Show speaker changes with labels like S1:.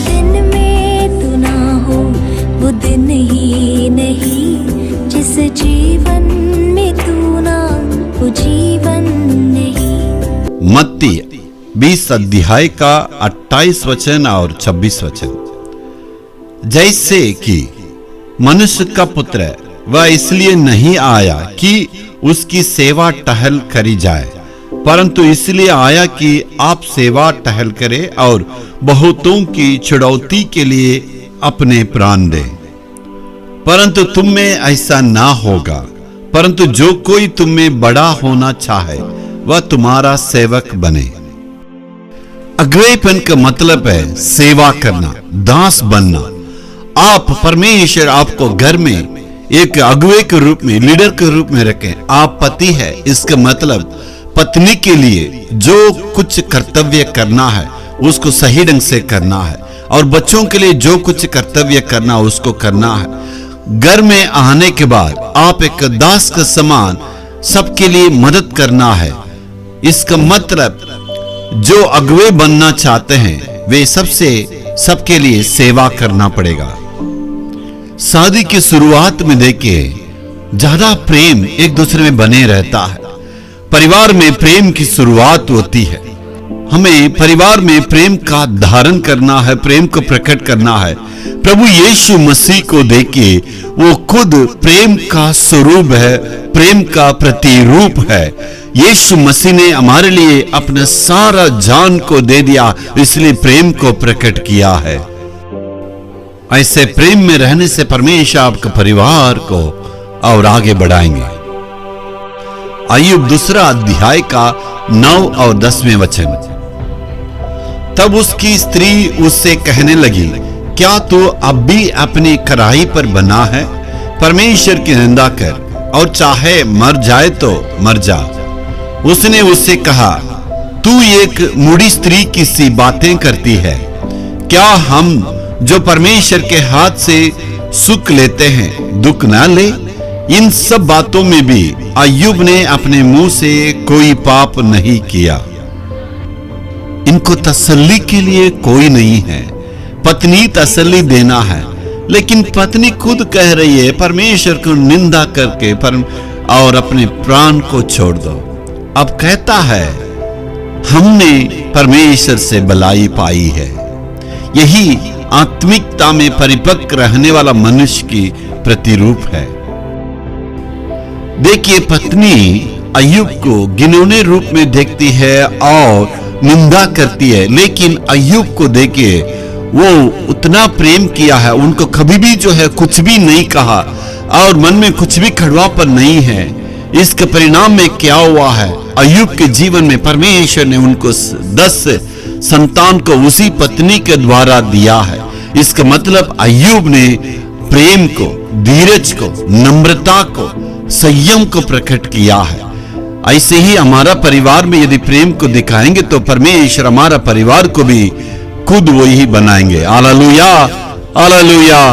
S1: दिन में तू ना हो वो दिन ही नहीं, जिस जीवन में तू ना वो जीवन नहीं।
S2: मत्ती 20 अध्याय का 28 वचन और 26 वचन। जैसे कि मनुष्य का पुत्र वह इसलिए नहीं आया कि उसकी सेवा टहल करी जाए, परंतु इसलिए आया कि आप सेवा टहल करें और बहुतों की छुड़ौती के लिए अपने प्राण दें। परंतु तुम में ऐसा ना होगा, परंतु जो कोई तुम में बड़ा होना चाहे वह तुम्हारा सेवक बने। अगुवेपन का मतलब है सेवा करना, दास बनना। आप परमेश्वर आपको घर में एक अगुवे के रूप में, लीडर के रूप में रखें। आप पति है, इसका मतलब पत्नी के लिए जो कुछ कर्तव्य करना है उसको सही ढंग से करना है, और बच्चों के लिए जो कुछ कर्तव्य करना उसको करना है। घर में आने के बाद आप एक दास का समान सबके लिए मदद करना है। इसका मतलब जो अगुवे बनना चाहते हैं वे सबके लिए सेवा करना पड़ेगा। शादी की शुरुआत में देखिए ज्यादा प्रेम एक दूसरे में बने रहता है। परिवार में प्रेम की शुरुआत होती है। हमें परिवार में प्रेम का धारण करना है, प्रेम को प्रकट करना है। प्रभु यीशु मसीह को देखिए, वो खुद प्रेम का स्वरूप है, प्रेम का प्रतिरूप है। यीशु मसीह ने हमारे लिए अपना सारा जान को दे दिया, इसलिए प्रेम को प्रकट किया है। ऐसे प्रेम में रहने से परमेश्वर आपके परिवार को और आगे बढ़ाएंगे। अय्यूब 2 अध्याय का 9 और 10वें वचन। तब उसकी स्त्री उससे कहने लगी, क्या तू अब भी अपनी कढ़ाई पर बना है? परमेश्वर की निंदा कर और चाहे मर जाए तो मर जा। उसने उससे कहा, तू एक मूढ़ी स्त्री की सी बातें करती है। क्या हम जो परमेश्वर के हाथ से सुख लेते हैं दुख ना ले? इन सब बातों में भी अय्यूब ने अपने मुंह से कोई पाप नहीं किया। इनको तसल्ली के लिए कोई नहीं है, पत्नी तसल्ली देना है, लेकिन पत्नी खुद कह रही है परमेश्वर को निंदा करके और अपने प्राण को छोड़ दो। अब कहता है हमने परमेश्वर से भलाई पाई है। यही आत्मिकता में परिपक्व रहने वाला मनुष्य की प्रतिरूप है। देखिए पत्नी अय्यूब को घिनौने रूप में देखती है और निंदा करती है, लेकिन अय्यूब को देखिए वो उतना प्रेम किया है, उनको कभी भी जो है कुछ भी नहीं कहा और मन में कुछ भी कड़वापन नहीं है। इसके परिणाम में क्या हुआ है? अय्यूब के जीवन में परमेश्वर ने उनको 10 संतान को उसी पत्नी के द्वारा दिया है। इसका मतलब अय्यूब ने प्रेम को, धीरज को, नम्रता को, संयम को प्रकट किया है। ऐसे ही हमारा परिवार में यदि प्रेम को दिखाएंगे तो परमेश्वर हमारा परिवार को भी खुद वही बनाएंगे। Hallelujah, hallelujah.